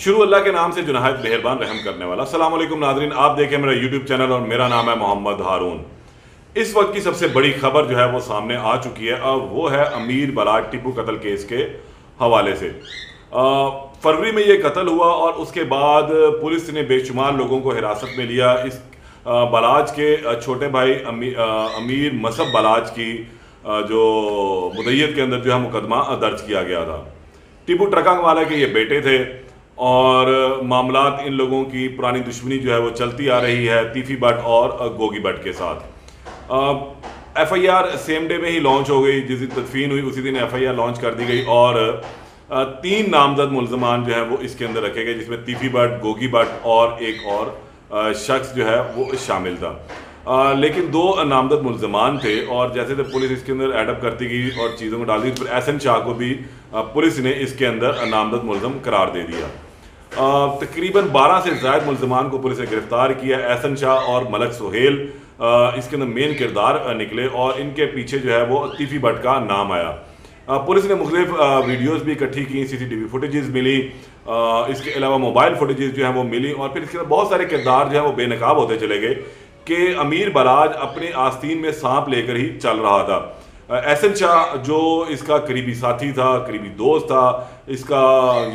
शुरू अल्लाह के नाम से जो नहायत मेहरबान रहम करने वाला। अस्सलाम वालेकुम नाज़रीन, आप देखें मेरा यूट्यूब चैनल और मेरा नाम है मोहम्मद हारून। इस वक्त की सबसे बड़ी खबर जो है वो सामने आ चुकी है और वो है अमीर बलाज टीपू कत्ल केस के हवाले से। फरवरी में ये कत्ल हुआ और उसके बाद पुलिस ने बेशुमार लोगों को हिरासत में लिया। इस बलाज के छोटे भाई अमीर मसब बलाज की जो मुद्दत के अंदर जो है मुकदमा दर्ज किया गया था। टीपू ट्रकांग वाला के ये बेटे थे और मामलात इन लोगों की पुरानी दुश्मनी जो है वो चलती आ रही है तीफी भट्ट और गोगी भट्ट के साथ। एफआईआर सेम डे में ही लॉन्च हो गई, जिस दिन तदफीन हुई उसी दिन एफआईआर लॉन्च कर दी गई और 3 नामजद मुल्ज़मान जो है वो इसके अंदर रखे गए, जिसमें तीफी भट्ट, गोगी भट्ट और एक और शख्स जो है वो शामिल था। लेकिन 2 नामजद मुल्ज़मान थे और जैसे जैसे पुलिस इसके अंदर एडअप करती गई और चीज़ों को डाल दी, फिर एहसन शाह को भी पुलिस ने इसके अंदर नामजद मुल्ज़म करार दे दिया। तकरीबन 12 से ज़ायद मुल्ज़मान को पुलिस ने गिरफ्तार किया। एहसन शाह और मलक सुहेल इसके अंदर मेन किरदार निकले और इनके पीछे जो है वो तीफी भट्ट का नाम आया। पुलिस ने मुख्तलिफ वीडियोज़ भी इकट्ठी की, CCTV फुटेजेस मिली, इसके अलावा मोबाइल फुटेजेस जो है वो मिली और फिर इसके अंदर बहुत सारे किरदार जो है वो बेनकाब होते चले गए कि अमीर बलाज अपने आस्तीन में सांप लेकर ही चल रहा था। एहसन शाह जो इसका करीबी साथी था, करीबी दोस्त था, इसका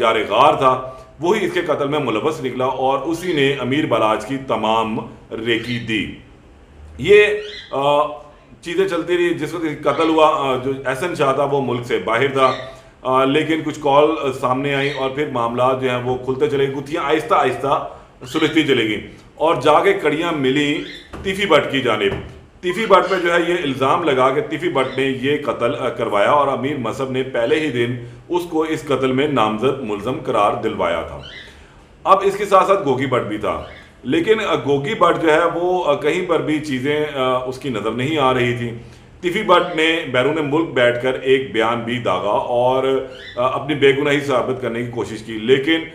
यार गार था, वही इसके कत्ल में मुलव्वस निकला और उसी ने अमीर बलाज की तमाम रेकी दी। ये चीज़ें चलती रही। जिस वक्त कत्ल हुआ जो एहसन शाह था वो मुल्क से बाहर था, लेकिन कुछ कॉल सामने आई और फिर मामला जो हैं वो खुलते चले, गुत्थियाँ आहिस्ता आहिस्ता सुलझती चली गई और जाके कड़ियाँ मिली तीफी भट्ट की जानिब। तीफी भट्ट पे जो है ये इल्ज़ाम लगा कि तीफी भट्ट ने ये कत्ल करवाया और अमीर मसब ने पहले ही दिन उसको इस कत्ल में नामजद मुल्ज़म करार दिलवाया था। अब इसके साथ साथ गोगी भट्ट भी था, लेकिन गोगी भट्ट जो है वो कहीं पर भी चीज़ें उसकी नज़र नहीं आ रही थी। तीफी भट्ट ने बैरून मुल्क बैठकर एक बयान भी दागा और अपनी बेगुनाही साबित करने की कोशिश की, लेकिन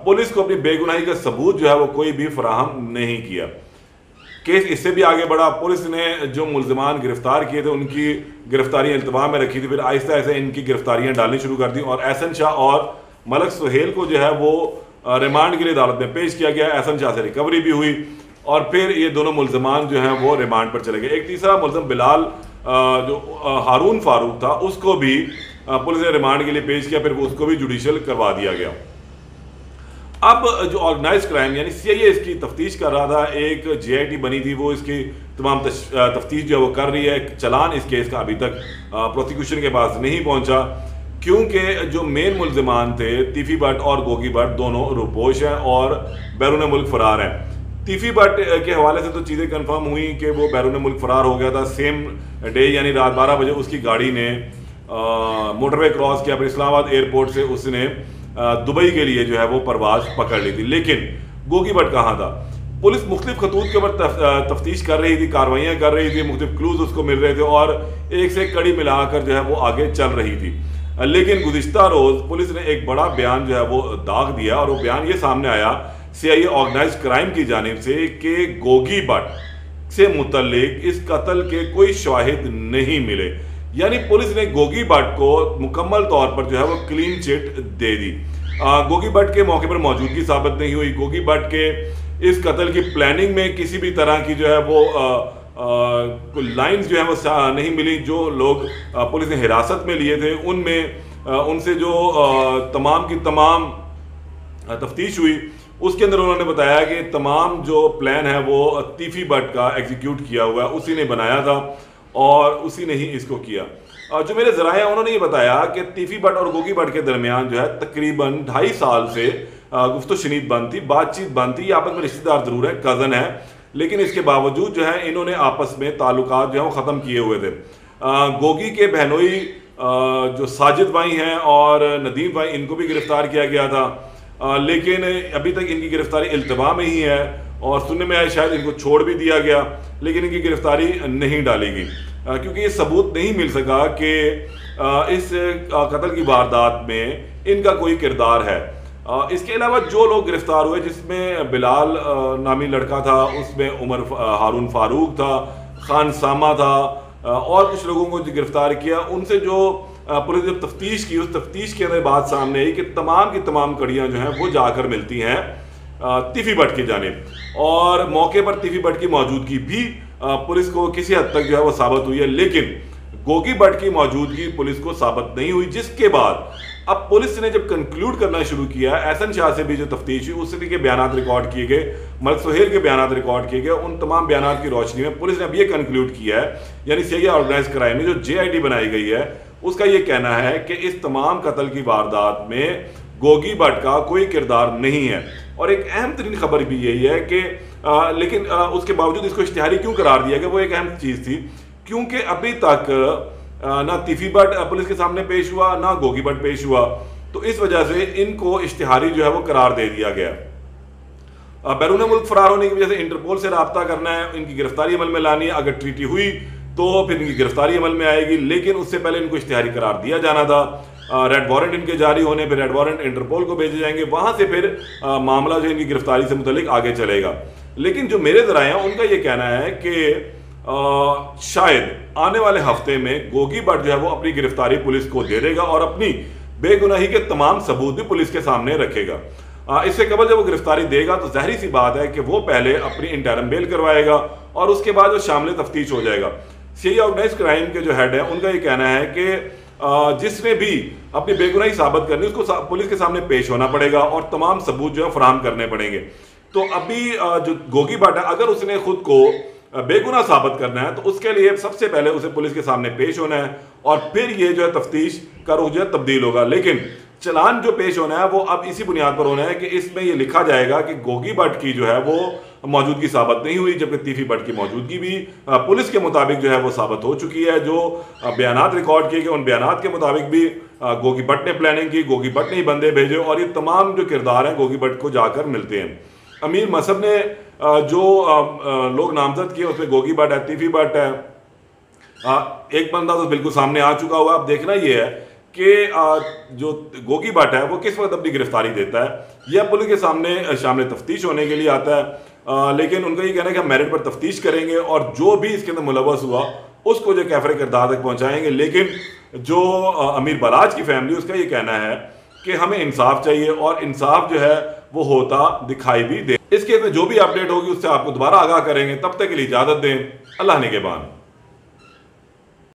पुलिस को अपनी बेगुनाही का सबूत जो है वो कोई भी फराहम नहीं किया। केस इससे भी आगे बढ़ा। पुलिस ने जो मुल्ज़मान गिरफ्तार किए थे उनकी गिरफ्तारियाँ इल्तवा में रखी थी, फिर आहिस्ता आहिस्ता इनकी गिरफ्तारियाँ डालनी शुरू कर दी और एहसन शाह और मलक सुहेल को जो है वो रिमांड के लिए अदालत में पेश किया गया। एहसन शाह से रिकवरी भी हुई और फिर ये दोनों मुल्ज़मान जो हैं वो रिमांड पर चले गए। एक तीसरा मुल्ज़म बिलाल जो हारून फारूक था उसको भी पुलिस ने रिमांड के लिए पेश किया, फिर उसको भी जुडिशल करवा दिया गया। अब जो ऑर्गेनाइज क्राइम यानी CIA इसकी तफ्तीश कर रहा था, एक JIT बनी थी वो इसकी तमाम तफ्तीश जो है वो कर रही है। चलान इस केस का अभी तक प्रोसिक्यूशन के पास नहीं पहुंचा क्योंकि जो मेन मुल्ज़मान थे तीफी भट्ट और गोगी भट्ट दोनों रुपोश हैं और बैरून मुल्क फरार हैं। तीफी भट्ट के हवाले से तो चीज़ें कंफर्म हुई कि वो बैरून मुल्क फरार हो गया था। सेम डे यानी रात 12 बजे उसकी गाड़ी ने मोटरवे क्रॉस किया, फिर इस्लामाबाद एयरपोर्ट से उसने दुबई के लिए जो है वो परवाज पकड़ ली थी। लेकिन गोगी भट्ट कहाँ था? पुलिस मुख्तलिफ खतूत के ऊपर तफ्तीश कर रही थी, कार्रवाइयाँ कर रही थी, मुख्तलिफ क्लूज उसको मिल रहे थे और एक से एक कड़ी मिलाकर जो है वो आगे चल रही थी। लेकिन गुज़िश्ता रोज़ पुलिस ने एक बड़ा बयान जो है वो दाग दिया और वो बयान ये सामने आया CIA ऑर्गेनाइज क्राइम की जानिब से कि गोगी भट्ट से मुतल्लिक इस कत्ल के कोई शाहिद नहीं मिले। यानी पुलिस ने गोगी भट्ट को मुकम्मल तौर पर जो है वो क्लीन चिट दे दी। गोगी भट्ट के मौके पर मौजूदगी साबित नहीं हुई। गोगी भट्ट के इस कत्ल की प्लानिंग में किसी भी तरह की जो है वो लाइंस जो है वो नहीं मिली। जो लोग पुलिस ने हिरासत में लिए थे उनमें उनसे जो तमाम की तमाम तफ्तीश हुई उसके अंदर उन्होंने बताया कि तमाम जो प्लान है वो तीफी भट्ट का एग्जीक्यूट किया हुआ है, उसी ने बनाया था और उसी ने ही इसको किया। जो मेरे ज़राए हैं उन्होंने ये बताया कि तीफी भट्ट और गोगी भट्ट के दरमियान जो है तकरीबन 2.5 साल से गुफ्तो शनीद बंद थी, बातचीत बंद थी। आपस में रिश्तेदार ज़रूर है, कज़न है, लेकिन इसके बावजूद जो है इन्होंने आपस में ताल्लुकात जो है वो ख़त्म किए हुए थे। गोगी के बहनोई जो साजिद भाई हैं और नदीम भाई, इनको भी गिरफ्तार किया गया था, लेकिन अभी तक इनकी गिरफ्तारी इल्तवा में ही है और सुनने में आया शायद इनको छोड़ भी दिया गया, लेकिन इनकी गिरफ्तारी नहीं डाली गई क्योंकि ये सबूत नहीं मिल सका कि इस कत्ल की वारदात में इनका कोई किरदार है। इसके अलावा जो लोग गिरफ्तार हुए जिसमें बिलाल नामी लड़का था, उसमें उमर हारून फारूक था, खान सामा था और कुछ लोगों को गिरफ्तार किया, उनसे जो पुलिस ने जब तफ्तीश की, उस तफ्तीश के अंदर बात सामने आई कि तमाम की तमाम कड़ियां जो हैं वो जाकर मिलती हैं तिफी भट्ट की जानिब, और मौके पर तिफी भट्ट की मौजूदगी भी पुलिस को किसी हद तक जो है वो साबित हुई है, लेकिन गोगी भट्ट की मौजूदगी पुलिस को साबित नहीं हुई। जिसके बाद अब पुलिस ने जब कंक्लूड करना शुरू किया, एहसन शाह से भी जो तफ्तीश हुई उसके के बयान रिकॉर्ड किए गए, मलिक सुहेल के बयान रिकॉर्ड किए गए, उन तमाम बयान की रोशनी में पुलिस ने अब ये कंक्लूड किया है, यानी सीआईए ऑर्गेनाइज क्राइम में जो JIT बनाई गई है उसका ये कहना है कि इस तमाम कत्ल की वारदात में गोगी भट्ट का कोई किरदार नहीं है। और एक अहम तरीन खबर भी यही है कि लेकिन उसके बावजूद इसको इश्तिहारी क्यों करार दिया गया, वो एक अहम चीज़ थी, क्योंकि अभी तक ना तिफी भट्ट पुलिस के सामने पेश हुआ, ना गोगी भट्ट पेश हुआ, तो इस वजह से इनको इश्तिहारी जो है वो करार दे दिया गया। बैरून मुल्क फरार होने की वजह से इंटरपोल से रब्ता करना है, इनकी गिरफ्तारी अमल में लानी है, अगर ट्रीटी हुई तो फिर इनकी गिरफ्तारी अमल में आएगी, लेकिन उससे पहले इनको इश्तिहारी करार दिया जाना था। रेड वारंट इनके जारी होने पर रेड वारंट इंटरपोल को भेजे जाएंगे, वहां से फिर मामला जो इनकी गिरफ्तारी से मुतल्लिक आगे चलेगा। लेकिन जो मेरे जराए हैं उनका ये कहना है कि शायद आने वाले हफ्ते में गोगी भट्ट जो है वो अपनी गिरफ्तारी पुलिस को दे देगा और अपनी बेगुनाही के तमाम सबूत भी पुलिस के सामने रखेगा। इससे कबल जब वो गिरफ्तारी देगा तो जाहिर सी बात है कि वो पहले अपनी इंटरम बेल करवाएगा और उसके बाद वो शामिल तफ्तीश हो जाएगा। सीआईए ऑर्गेनाइज क्राइम के जो हेड है उनका ये कहना है कि जिसने भी अपनी बेगुनाही साबित करनी उसको पुलिस के सामने पेश होना पड़ेगा और तमाम सबूत जो है फराहम करने पड़ेंगे। तो अभी जो गोगी भट्ट है, अगर उसने खुद को बेगुनाह साबित करना है तो उसके लिए सबसे पहले उसे पुलिस के सामने पेश होना है और फिर ये जो है तफ्तीश का रुख जो है तब्दील होगा। लेकिन चलान जो पेश होना है वो अब इसी बुनियाद पर होना है कि इसमें ये लिखा जाएगा कि गोगी भट्ट की जो है वो मौजूदगी साबित नहीं हुई, जबकि तिफी भट्ट की मौजूदगी भी पुलिस के मुताबिक जो है वो साबित हो चुकी है। जो बयानात रिकॉर्ड किए गए उन बयानात के मुताबिक भी गोगी भट्ट ने प्लानिंग की, गोगी भट्ट ने ही बंदे भेजे और ये तमाम जो किरदार हैं गोगी भट्ट को जाकर मिलते हैं। अमीर मसहब ने जो लोग नामजद किए उसमें गोगी भट्ट है, तिफी भट्ट है, एक बंदा तो बिल्कुल सामने आ चुका हुआ। अब देखना यह है कि जो गोगी भट्ट है वो किस वक्त अपनी गिरफ्तारी देता है या पुलिस के सामने शामिल तफ्तीश होने के लिए आता है। लेकिन उनका ये कहना है कि हम मेरिट पर तफ्तीश करेंगे और जो भी इसके अंदर मुलव्वस हुआ उसको जो कैफरे किरदार तक पहुँचाएंगे। लेकिन जो अमीर बलाच की फैमिली उसका ये कहना है कि हमें इंसाफ चाहिए और इंसाफ जो है वो होता दिखाई भी दे। इसके जो भी अपडेट होगी उससे आपको दोबारा आगाह करेंगे। तब तक के लिए इजाज़त दें। अल्लाह निगहबान।